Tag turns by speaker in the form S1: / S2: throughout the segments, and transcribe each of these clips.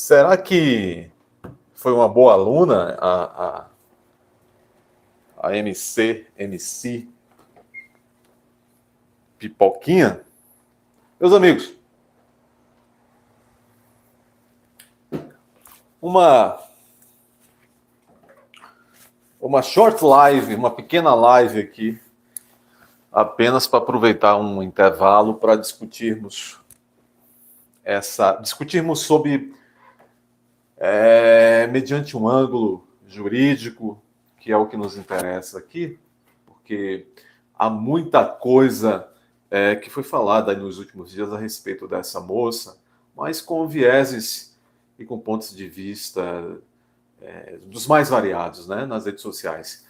S1: Será que foi uma boa aluna a MC Pipoquinha? Meus amigos, uma short live, uma pequena live aqui, apenas para aproveitar um intervalo para discutirmos sobre, mediante um ângulo jurídico, que é o que nos interessa aqui, porque há muita coisa que foi falada nos últimos dias a respeito dessa moça, mas com vieses e com pontos de vista dos mais variados, né, nas redes sociais.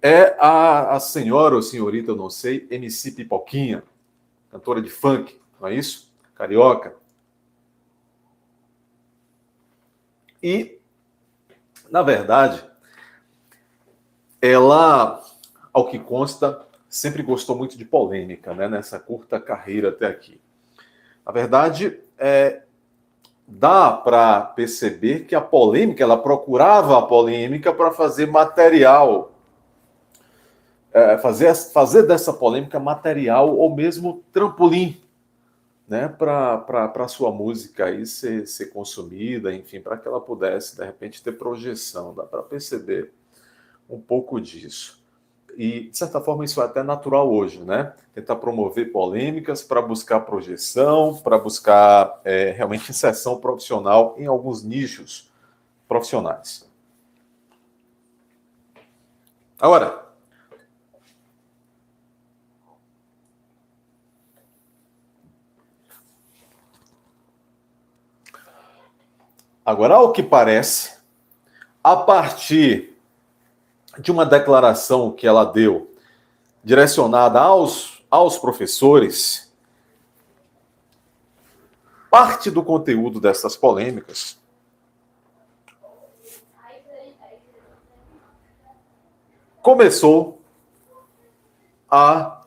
S1: É a senhora ou senhorita, eu não sei, MC Pipoquinha, cantora de funk, não é isso? Carioca. E, na verdade, ela, ao que consta, sempre gostou muito de polêmica, né, nessa curta carreira até aqui. Na verdade, dá para perceber que a polêmica, ela procurava a polêmica para fazer material, fazer dessa polêmica material ou mesmo trampolim, né, para a sua música aí ser consumida, enfim, para que ela pudesse, de repente, ter projeção. Dá para perceber um pouco disso. E, de certa forma, isso é até natural hoje, né? Tentar promover polêmicas para buscar projeção, para buscar realmente inserção profissional em alguns nichos profissionais. Agora, ao que parece, a partir de uma declaração que ela deu, direcionada aos professores, parte do conteúdo dessas polêmicas começou a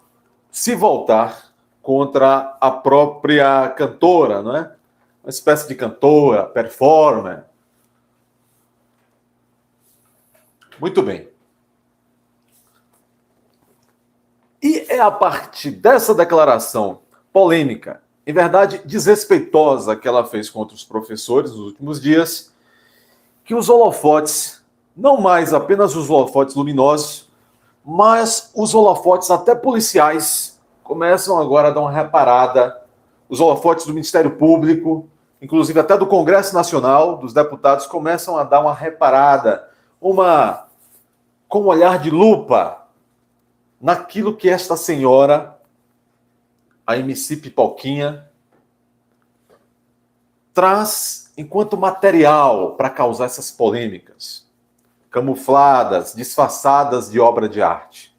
S1: se voltar contra a própria cantora, não é? Uma espécie de cantora, performer. Muito bem. E é a partir dessa declaração polêmica, em verdade desrespeitosa, que ela fez contra os professores nos últimos dias, que os holofotes, não mais apenas os holofotes luminosos, mas os holofotes até policiais, começam agora a dar uma reparada. Os holofotes do Ministério Público, inclusive até do Congresso Nacional, dos deputados, começam a dar uma reparada, com um olhar de lupa, naquilo que esta senhora, a MC Pipoquinha, traz enquanto material para causar essas polêmicas, camufladas, disfarçadas de obra de arte.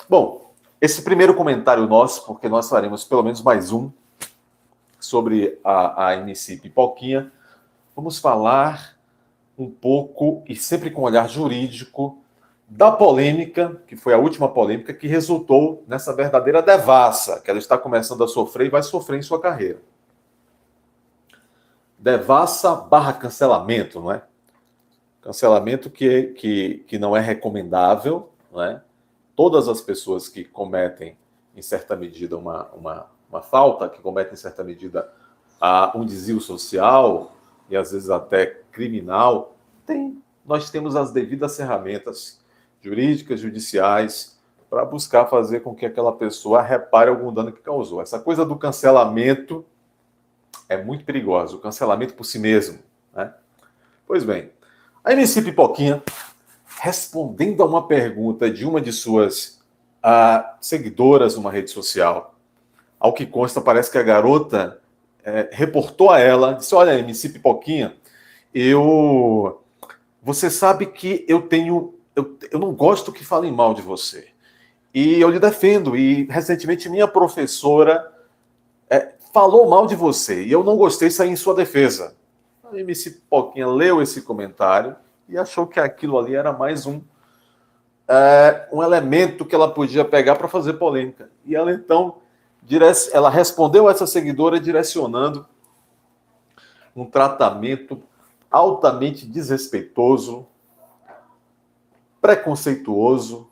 S1: Bom, esse primeiro comentário nosso, porque nós faremos pelo menos mais um sobre a MC Pipoquinha, vamos falar um pouco, e sempre com olhar jurídico, da polêmica, que foi a última polêmica, que resultou nessa verdadeira devassa que ela está começando a sofrer e vai sofrer em sua carreira. Devassa / cancelamento, não é? Cancelamento que não é recomendável, não é? Todas as pessoas que cometem, em certa medida, uma falta, que cometem, em certa medida, um desvio social e, às vezes, até criminal, nós temos as devidas ferramentas jurídicas, judiciais, para buscar fazer com que aquela pessoa repare algum dano que causou. Essa coisa do cancelamento é muito perigosa, o cancelamento por si mesmo, né? Pois bem, a MC Pipoquinha, respondendo a uma pergunta de uma de suas seguidoras numa rede social, ao que consta, parece que a garota reportou a ela, disse: olha, MC Pipoquinha, você sabe que eu não gosto que falem mal de você. E eu lhe defendo. E, recentemente, minha professora falou mal de você. E eu não gostei de sair em sua defesa. A MC Pipoquinha leu esse comentário e achou que aquilo ali era mais um elemento que ela podia pegar para fazer polêmica. E ela, então, ela respondeu a essa seguidora direcionando um tratamento altamente desrespeitoso, preconceituoso,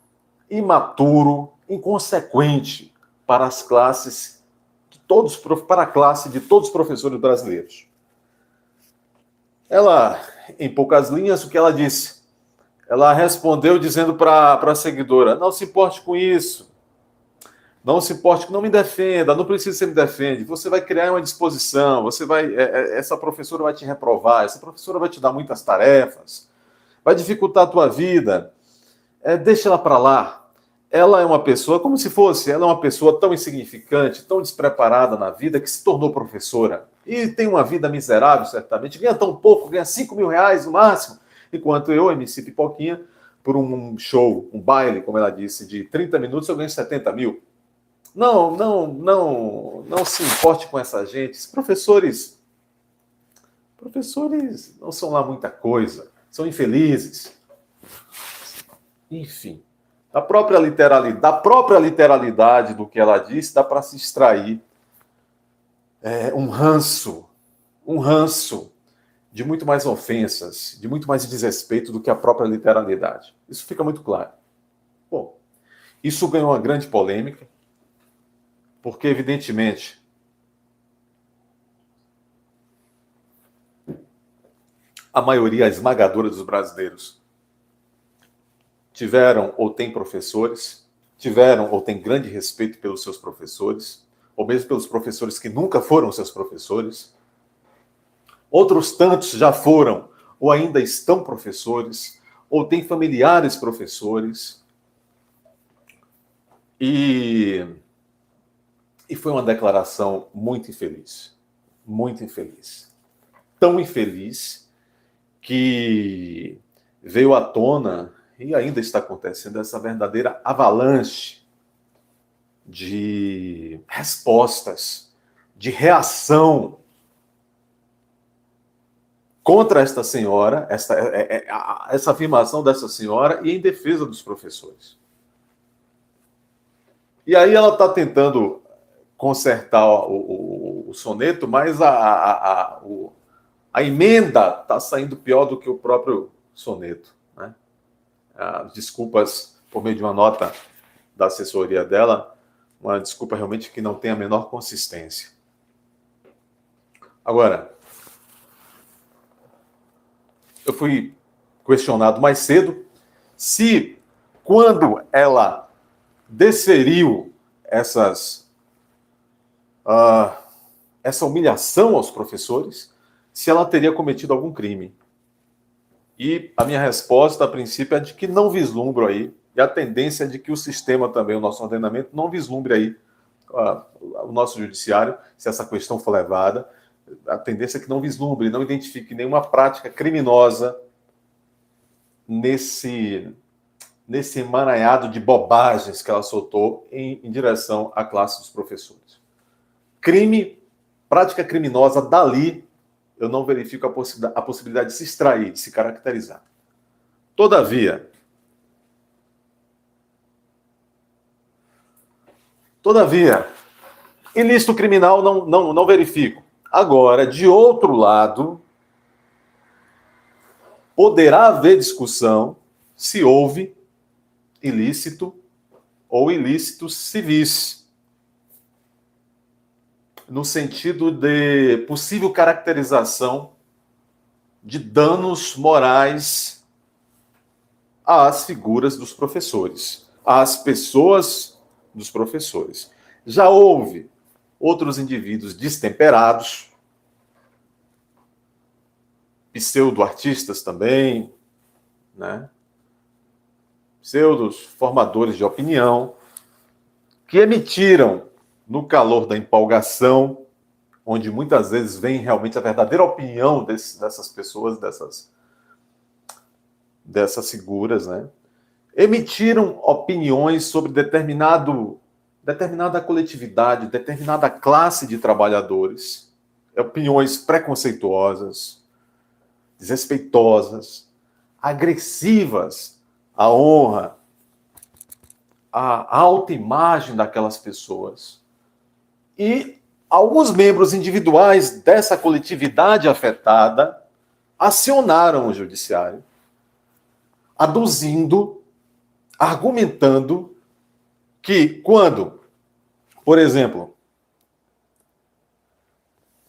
S1: imaturo, inconsequente para as classes de todos, para a classe de todos os professores brasileiros. Ela, em poucas linhas, o que ela disse? Ela respondeu dizendo para a seguidora: não se importe com isso, não se importe, não me defenda, não precisa que você me defende, você vai criar uma disposição, você vai, essa professora vai te reprovar, essa professora vai te dar muitas tarefas, vai dificultar a tua vida, deixa ela para lá. Ela é uma pessoa, como se fosse, ela é uma pessoa tão insignificante, tão despreparada na vida, que se tornou professora. E tem uma vida miserável, certamente, ganha tão pouco, ganha 5 mil reais no máximo, enquanto eu, MC Pipoquinha, por um show, um baile, como ela disse, de 30 minutos, eu ganho 70 mil. Não se importe com essa gente. Os professores não são lá muita coisa, são infelizes. Enfim, da própria literalidade do que ela disse, dá para se extrair um ranço de muito mais ofensas, de muito mais desrespeito do que a própria literalidade. Isso fica muito claro. Bom, isso ganhou uma grande polêmica, porque, evidentemente, a maioria esmagadora dos brasileiros tiveram ou têm professores, tiveram ou têm grande respeito pelos seus professores, ou mesmo pelos professores que nunca foram seus professores. Outros tantos já foram ou ainda estão professores, ou têm familiares professores. E foi uma declaração muito infeliz. Muito infeliz. Tão infeliz que veio à tona, e ainda está acontecendo, essa verdadeira avalanche de respostas, de reação contra esta senhora, essa afirmação dessa senhora, e em defesa dos professores. E aí ela está tentando consertar o soneto, mas a emenda está saindo pior do que o próprio soneto, né? Desculpas por meio de uma nota da assessoria dela, uma desculpa realmente que não tem a menor consistência. Agora, eu fui questionado mais cedo se, quando ela desferiu essa humilhação aos professores, se ela teria cometido algum crime. E a minha resposta, a princípio, é de que não vislumbro aí, e a tendência é de que o sistema também, o nosso ordenamento, não vislumbre aí o nosso judiciário, se essa questão for levada, a tendência é que não vislumbre, não identifique nenhuma prática criminosa nesse emaranhado de bobagens que ela soltou em direção à classe dos professores. Crime, prática criminosa, dali eu não verifico a possibilidade de se extrair, de se caracterizar. Todavia, ilícito criminal não verifico. Agora, de outro lado, poderá haver discussão se houve ilícito ou ilícitos civis, no sentido de possível caracterização de danos morais às figuras dos professores, às pessoas dos professores. Já houve outros indivíduos destemperados, pseudo-artistas também, né? Pseudos formadores de opinião, que emitiram, no calor da empolgação, onde muitas vezes vem realmente a verdadeira opinião dessas pessoas, dessas figuras, né? Emitiram opiniões sobre determinada coletividade, determinada classe de trabalhadores, opiniões preconceituosas, desrespeitosas, agressivas à honra, à autoimagem daquelas pessoas, e alguns membros individuais dessa coletividade afetada acionaram o judiciário, aduzindo, argumentando que quando, por exemplo,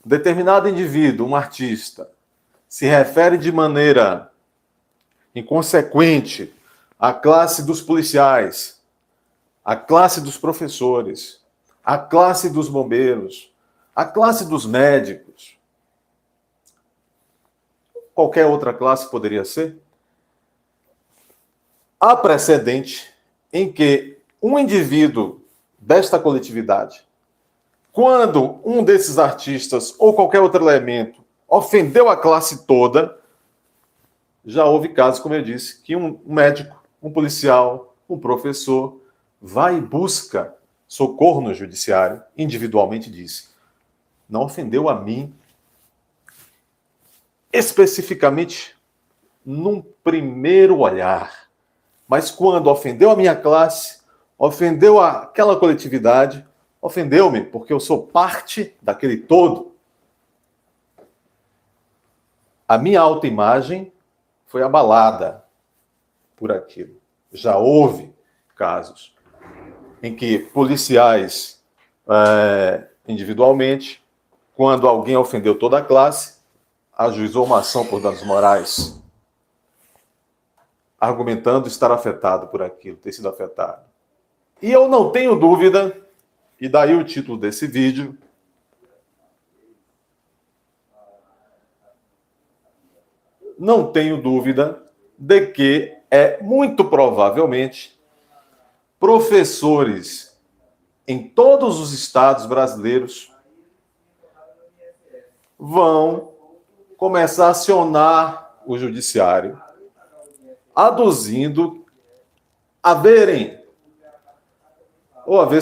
S1: determinado indivíduo, um artista, se refere de maneira inconsequente à classe dos policiais, à classe dos professores, à classe dos bombeiros, à classe dos médicos, qualquer outra classe poderia ser, há precedente em que um indivíduo desta coletividade, quando um desses artistas ou qualquer outro elemento ofendeu a classe toda, já houve casos, como eu disse, que um médico, um policial, um professor vai e busca socorro no judiciário, individualmente disse, não ofendeu a mim, especificamente num primeiro olhar, mas quando ofendeu a minha classe, ofendeu aquela coletividade, ofendeu-me porque eu sou parte daquele todo. A minha autoimagem foi abalada por aquilo. Já houve casos em que policiais, individualmente, quando alguém ofendeu toda a classe, ajuizou uma ação por danos morais, argumentando estar afetado por aquilo, ter sido afetado. E eu não tenho dúvida, e daí o título desse vídeo, não tenho dúvida de que muito provavelmente professores em todos os estados brasileiros vão começar a acionar o judiciário, aduzindo haver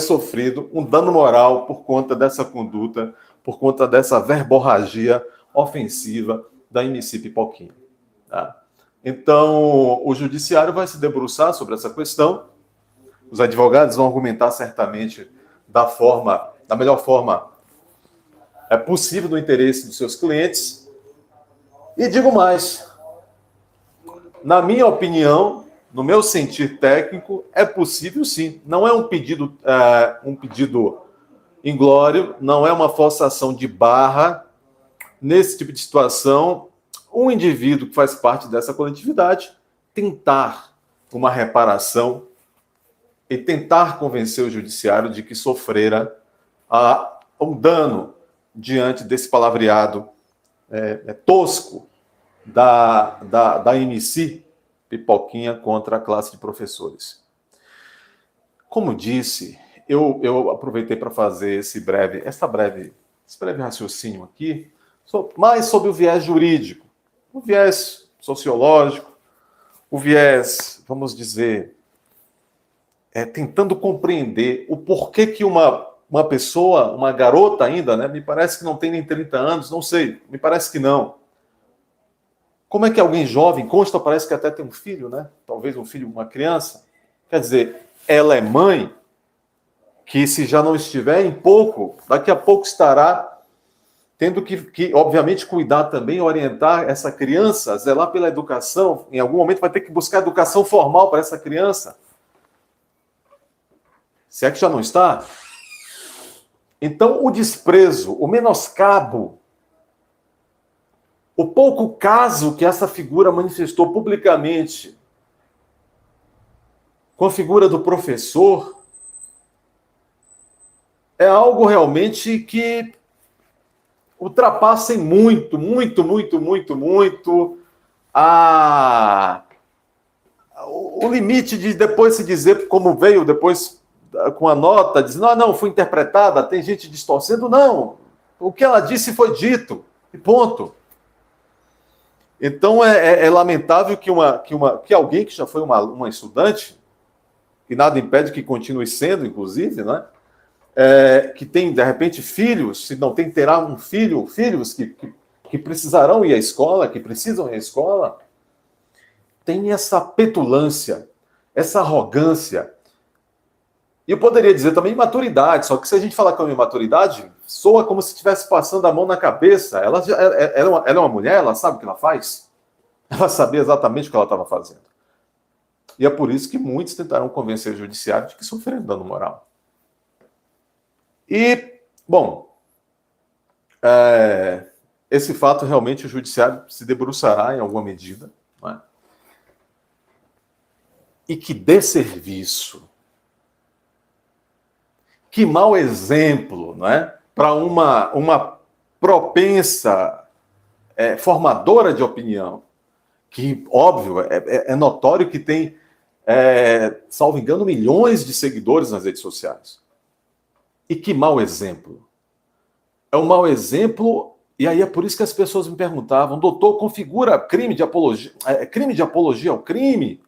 S1: sofrido um dano moral por conta dessa conduta, por conta dessa verborragia ofensiva da MC Pipoquinha. Tá? Então, o judiciário vai se debruçar sobre essa questão, os advogados vão argumentar certamente da melhor forma possível no interesse dos seus clientes. E digo mais, na minha opinião, no meu sentir técnico, é possível sim. Não é um pedido inglório, não é uma forçação de barra. Nesse tipo de situação, um indivíduo que faz parte dessa coletividade tentar uma reparação e tentar convencer o judiciário de que sofrera um dano diante desse palavreado tosco da MC Pipoquinha contra a classe de professores. Como disse, eu aproveitei para fazer esse breve raciocínio aqui, mais sobre o viés jurídico, o viés sociológico, o viés, vamos dizer, tentando compreender o porquê que uma pessoa, uma garota ainda, né, me parece que não tem nem 30 anos, não sei, me parece que não. Como é que alguém jovem, consta, parece que até tem um filho, né? Talvez um filho, uma criança. Quer dizer, ela é mãe, que se já não estiver em pouco, daqui a pouco estará tendo que obviamente, cuidar também, orientar essa criança, zelar pela educação. Em algum momento vai ter que buscar educação formal para essa criança. Se é que já não está. Então, o desprezo, o menoscabo, o pouco caso que essa figura manifestou publicamente com a figura do professor é algo realmente que ultrapassa muito o limite de depois se dizer, como veio depois com a nota, dizendo, não, foi interpretada, tem gente distorcendo. Não, o que ela disse foi dito, e ponto. Então, é lamentável que alguém que já foi uma estudante, que nada impede que continue sendo, inclusive, né? Que tem, de repente, filhos, se não tem, terá um filho, filhos que precisarão ir à escola, que precisam ir à escola, tem essa petulância, essa arrogância E eu poderia dizer também imaturidade, só que se a gente falar com imaturidade, soa como se estivesse passando a mão na cabeça. Ela é uma mulher, ela sabe o que ela faz? Ela sabia exatamente o que ela estava fazendo. E é por isso que muitos tentaram convencer o judiciário de que sofreram dano moral. E, bom, esse fato realmente o judiciário se debruçará em alguma medida, não é? E que desserviço, que mau exemplo, não é? Para uma propensa formadora de opinião, que, óbvio, é notório que tem, salvo engano, milhões de seguidores nas redes sociais. E que mau exemplo. É um mau exemplo, e aí é por isso que as pessoas me perguntavam, doutor, configura crime de apologia, crime de apologia ao crime?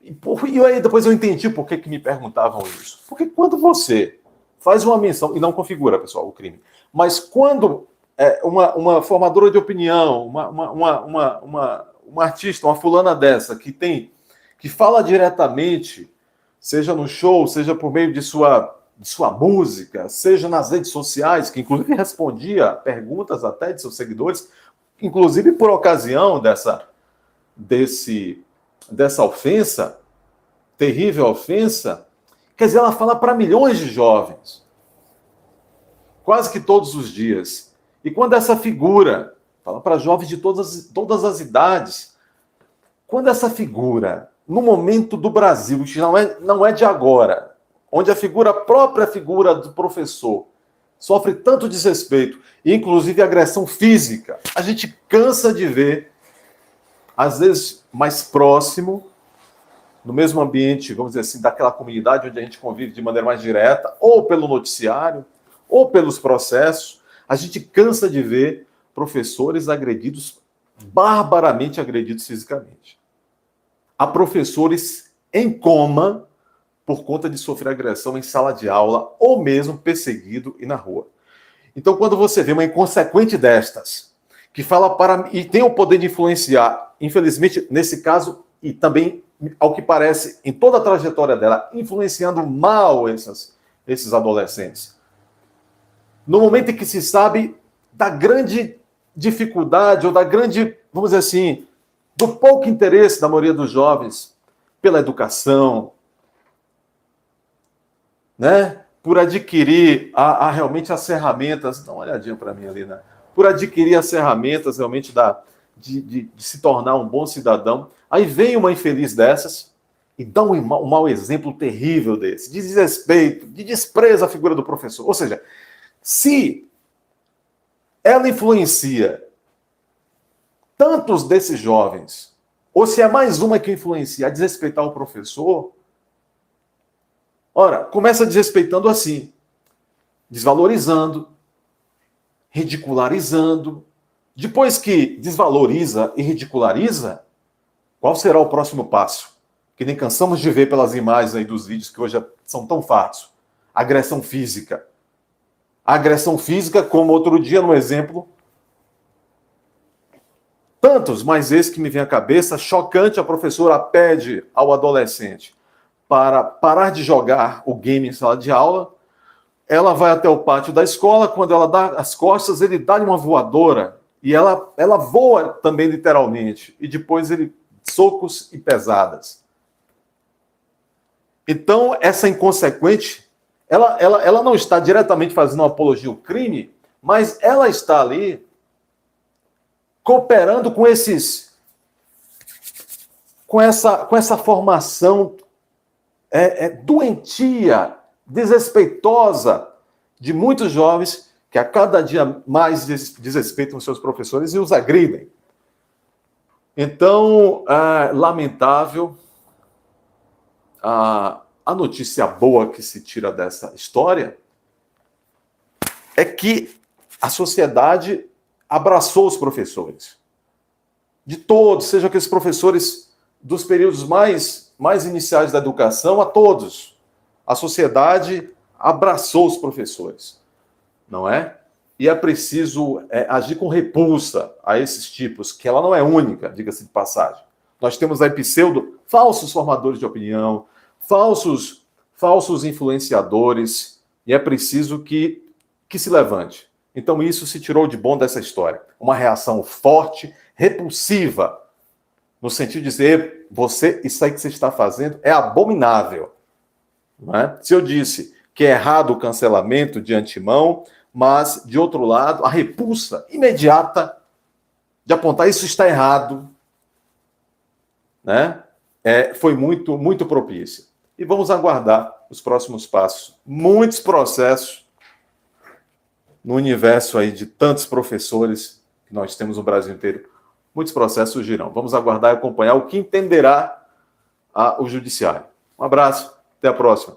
S1: E aí depois eu entendi por que me perguntavam isso. Porque quando você faz uma menção, e não configura, pessoal, o crime, mas quando uma formadora de opinião, uma artista, uma fulana dessa, que fala diretamente, seja no show, seja por meio de sua música, seja nas redes sociais, que inclusive respondia perguntas até de seus seguidores, inclusive por ocasião dessa ofensa, terrível ofensa, quer dizer, ela fala para milhões de jovens, quase que todos os dias. E quando essa figura, fala para jovens de todas as idades, quando essa figura, no momento do Brasil, que não é de agora, onde a própria figura do professor sofre tanto desrespeito, inclusive agressão física, a gente cansa de ver, às vezes mais próximo, no mesmo ambiente, vamos dizer assim, daquela comunidade onde a gente convive de maneira mais direta, ou pelo noticiário, ou pelos processos, a gente cansa de ver professores agredidos, barbaramente agredidos fisicamente. Há professores em coma por conta de sofrer agressão em sala de aula, ou mesmo perseguido e na rua. Então, quando você vê uma inconsequente destas, que fala e tem o poder de influenciar, infelizmente, nesse caso, e também, ao que parece, em toda a trajetória dela, influenciando mal esses adolescentes. No momento em que se sabe da grande dificuldade, ou da grande, vamos dizer assim, do pouco interesse da maioria dos jovens pela educação, né? Por adquirir realmente as ferramentas, dá uma olhadinha para mim ali, né? Por adquirir as ferramentas realmente de se tornar um bom cidadão. Aí vem uma infeliz dessas e dá um mau exemplo terrível desse, de desrespeito, de desprezo à figura do professor. Ou seja, se ela influencia tantos desses jovens, ou se é mais uma que influencia a desrespeitar o professor, ora, começa desrespeitando assim, desvalorizando, ridicularizando. Depois que desvaloriza e ridiculariza, qual será o próximo passo? Que nem cansamos de ver pelas imagens aí dos vídeos que hoje são tão fartos. Agressão física. Agressão física, como outro dia, no exemplo, tantos, mas esse que me vem à cabeça, chocante, a professora pede ao adolescente para parar de jogar o game em sala de aula, ela vai até o pátio da escola, quando ela dá as costas, ele dá-lhe uma voadora, e ela voa também literalmente, e depois ele socos e pesadas. Então, essa inconsequente, ela não está diretamente fazendo uma apologia ao crime, mas ela está ali cooperando com essa formação doentia, desrespeitosa de muitos jovens que a cada dia mais desrespeitam seus professores e os agridem. Então, lamentável, a notícia boa que se tira dessa história é que a sociedade abraçou os professores. De todos, sejam aqueles professores dos períodos mais iniciais da educação, a todos. A sociedade abraçou os professores, não é? E é preciso agir com repulsa a esses tipos, que ela não é única, diga-se de passagem. Nós temos aí falsos formadores de opinião, falsos falsos influenciadores, e é preciso que se levante. Então isso se tirou de bom dessa história. Uma reação forte, repulsiva, no sentido de dizer, isso aí que você está fazendo é abominável. Não é? Se eu disse que é errado o cancelamento de antemão, mas, de outro lado, a repulsa imediata de apontar isso está errado, né? Foi muito, muito propícia. E vamos aguardar os próximos passos. Muitos processos no universo aí de tantos professores que nós temos no Brasil inteiro. Muitos processos surgirão. Vamos aguardar e acompanhar o que entenderá o judiciário. Um abraço, até a próxima.